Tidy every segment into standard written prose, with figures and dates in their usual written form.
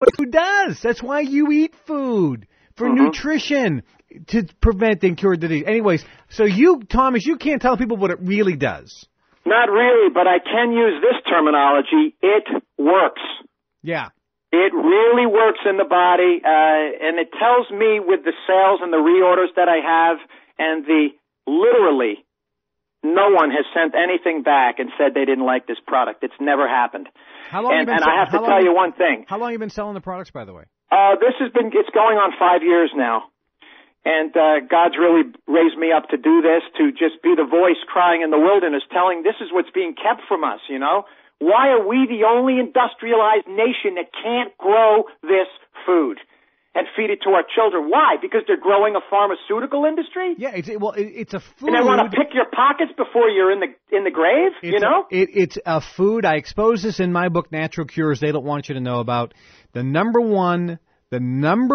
what food does. That's why you eat food, for nutrition, to prevent and cure disease. Anyways, so Thomas, you can't tell people what it really does. Not really, but I can use this terminology. It works. Yeah. It really works in the body, and it tells me with the sales and the reorders that I have, and literally no one has sent anything back and said they didn't like this product. It's never happened. How long? And I have to tell you one thing. How long have you been selling the products, by the way? It's going on 5 years now. And God's really raised me up to do this, to just be the voice crying in the wilderness, telling this is what's being kept from us, you know? Why are we the only industrialized nation that can't grow this food and feed it to our children? Why? Because they're growing a pharmaceutical industry? Yeah, it's a food. And they want to pick your pockets before you're in the grave, you know? It's a food. I expose this in my book, Natural Cures They Don't Want You to Know About. The number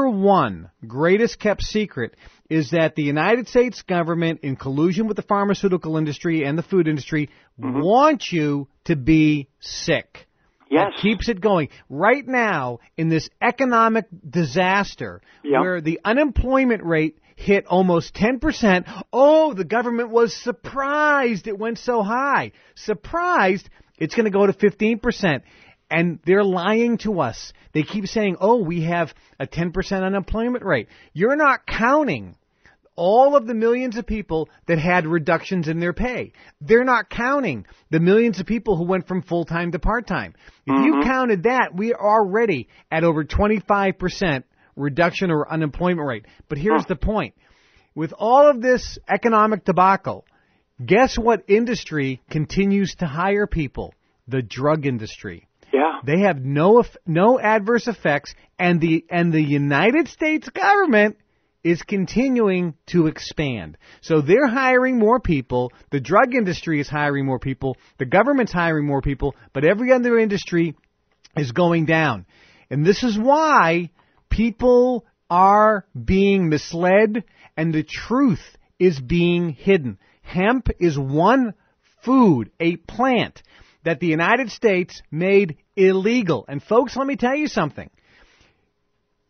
one greatest kept secret is that the United States government, in collusion with the pharmaceutical industry and the food industry, wants you to be sick. Yes. That keeps it going. Right now, in this economic disaster, where the unemployment rate hit almost 10%, the government was surprised it went so high. Surprised it's going to go to 15%. And they're lying to us. They keep saying, we have a 10% unemployment rate. You're not counting all of the millions of people that had reductions in their pay. They're not counting the millions of people who went from full-time to part-time. If you counted that, we are already at over 25% reduction or unemployment rate. But here's the point. With all of this economic debacle, guess what industry continues to hire people? The drug industry. Yeah. They have no adverse effects, and the United States government is continuing to expand. So they're hiring more people, the drug industry is hiring more people, the government's hiring more people, but every other industry is going down. And this is why people are being misled and the truth is being hidden. Hemp is one food, a plant, that the United States made illegal. And folks, let me tell you something.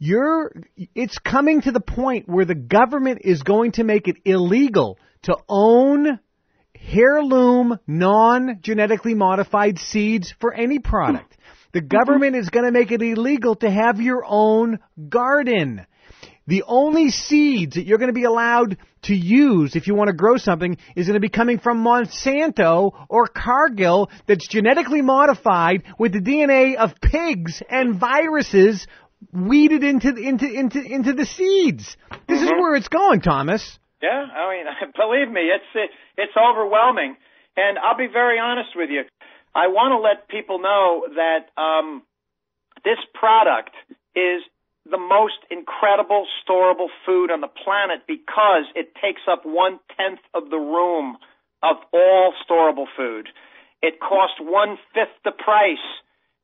It's coming to the point where the government is going to make it illegal to own heirloom, non-genetically modified seeds for any product. The government is going to make it illegal to have your own garden. The only seeds that you're going to be allowed to use if you want to grow something is going to be coming from Monsanto or Cargill that's genetically modified with the DNA of pigs and viruses weeded into the seeds. This is where it's going, Thomas. Yeah, I mean, believe me, it's overwhelming. And I'll be very honest with you. I want to let people know that this product is the most incredible storable food on the planet because it takes up 1/10 of the room of all storable food. It costs 1/5 the price,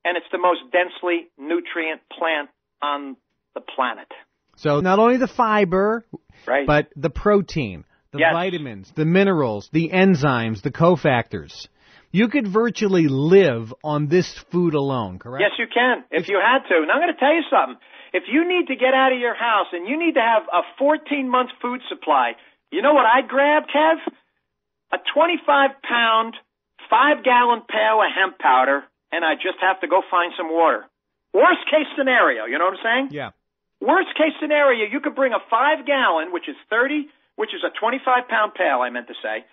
and it's the most densely nutrient plant on the planet. So not only the fiber, right, but the protein, the vitamins, the minerals, the enzymes, the cofactors. You could virtually live on this food alone, correct? Yes, you can, if you had to. And I'm going to tell you something. If you need to get out of your house and you need to have a 14-month food supply, you know what I'd grab, Kev? A 25-pound, 5-gallon pail of hemp powder, and I just have to go find some water. Worst case scenario, you know what I'm saying? Yeah. Worst case scenario, you could bring a 5-gallon, which is a 25-pound pail, I meant to say,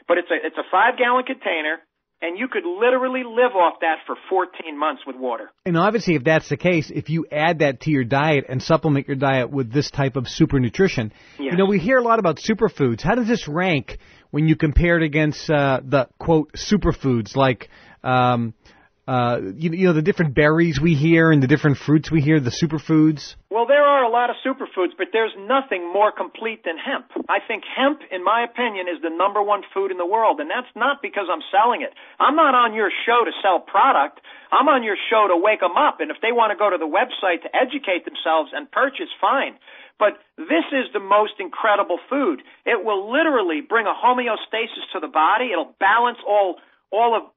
but it's a 5-gallon container, and you could literally live off that for 14 months with water. And obviously, if that's the case, if you add that to your diet and supplement your diet with this type of super nutrition, you know, we hear a lot about superfoods. How does this rank when you compare it against the, quote, superfoods like, the different berries we hear and the different fruits we hear, the superfoods? Well, there are a lot of superfoods, but there's nothing more complete than hemp. I think hemp, in my opinion, is the number one food in the world, and that's not because I'm selling it. I'm not on your show to sell product. I'm on your show to wake them up, and if they want to go to the website to educate themselves and purchase, fine. But this is the most incredible food. It will literally bring a homeostasis to the body. It'll balance all of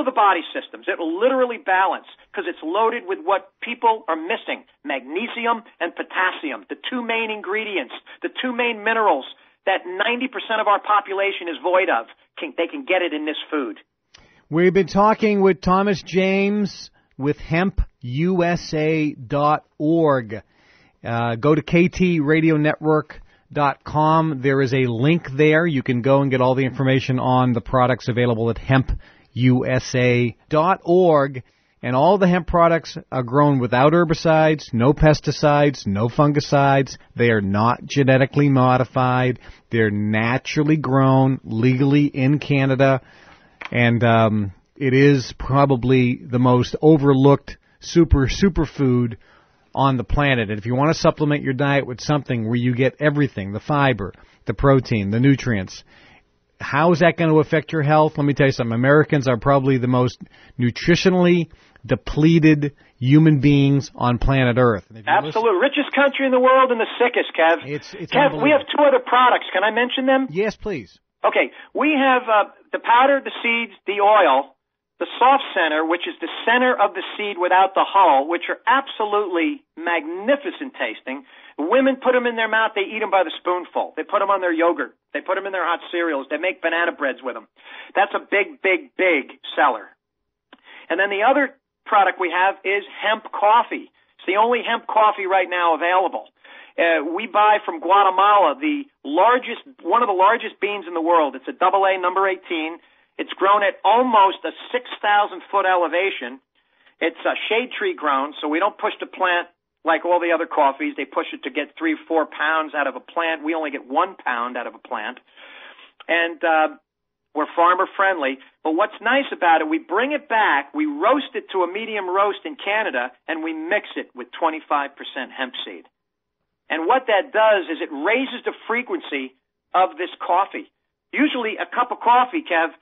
the body systems. It will literally balance. because it's loaded with what people are missing, magnesium and potassium, the two main ingredients, the two main minerals that 90% of our population is void of. They can get it in this food. We've been talking with Thomas James with HempUSA.org. Go to KTRadioNetwork.com. There is a link there. You can go and get all the information on the products available at HempUSA.org. And all the hemp products are grown without herbicides, no pesticides, no fungicides. They are not genetically modified. They're naturally grown legally in Canada. And it is probably the most overlooked superfood on the planet. And if you want to supplement your diet with something where you get everything, the fiber, the protein, the nutrients, how is that going to affect your health? Let me tell you something. Americans are probably the most nutritionally depleted human beings on planet Earth. Absolutely. Richest country in the world and the sickest, Kev. It's Kev, we have two other products. Can I mention them? Yes, please. Okay. We have the powder, the seeds, the oil, the soft center, which is the center of the seed without the hull, which are absolutely magnificent tasting. Women put them in their mouth. They eat them by the spoonful. They put them on their yogurt. They put them in their hot cereals. They make banana breads with them. That's a big, big, big seller. And then the other product we have is hemp coffee. It's the only hemp coffee right now available. We buy from Guatemala one of the largest beans in the world. It's a AA number 18. It's grown at almost a 6,000-foot elevation. It's a shade tree grown, so we don't push the plant like all the other coffees. They push it to get 3-4 pounds out of a plant. We only get 1 pound out of a plant. And we're farmer friendly. But what's nice about it, we bring it back, we roast it to a medium roast in Canada, and we mix it with 25% hemp seed. And what that does is it raises the frequency of this coffee. Usually a cup of coffee, Kev,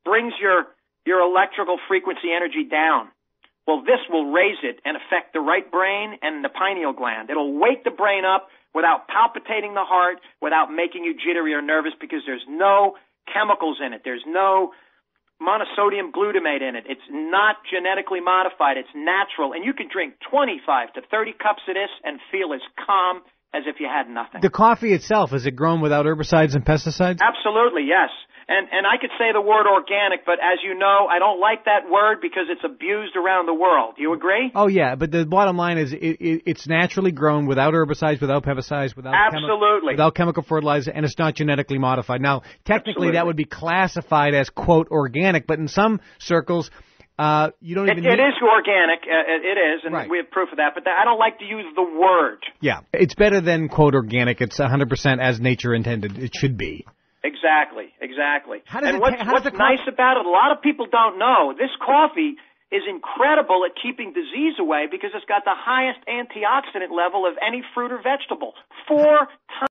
brings your electrical frequency energy down. Well, this will raise it and affect the right brain and the pineal gland. It'll wake the brain up without palpitating the heart, without making you jittery or nervous, because there's no chemicals in it. There's no monosodium glutamate in it. It's not genetically modified. It's natural. And you can drink 25 to 30 cups of this and feel as calm as if you had nothing. The coffee itself, is it grown without herbicides and pesticides? Absolutely, yes. And I could say the word organic, but as you know, I don't like that word because it's abused around the world. Do you agree? Oh, yeah, but the bottom line is it's naturally grown without herbicides, without pesticides, without chemical fertilizer, and it's not genetically modified. Now, technically, that would be classified as, quote, organic, but in some circles, you don't even It is organic. It is, and right. We have proof of that, but I don't like to use the word. Yeah, it's better than, quote, organic. It's 100% as nature intended. It should be. Exactly. What's nice about it, a lot of people don't know, this coffee is incredible at keeping disease away because it's got the highest antioxidant level of any fruit or vegetable. 4 times.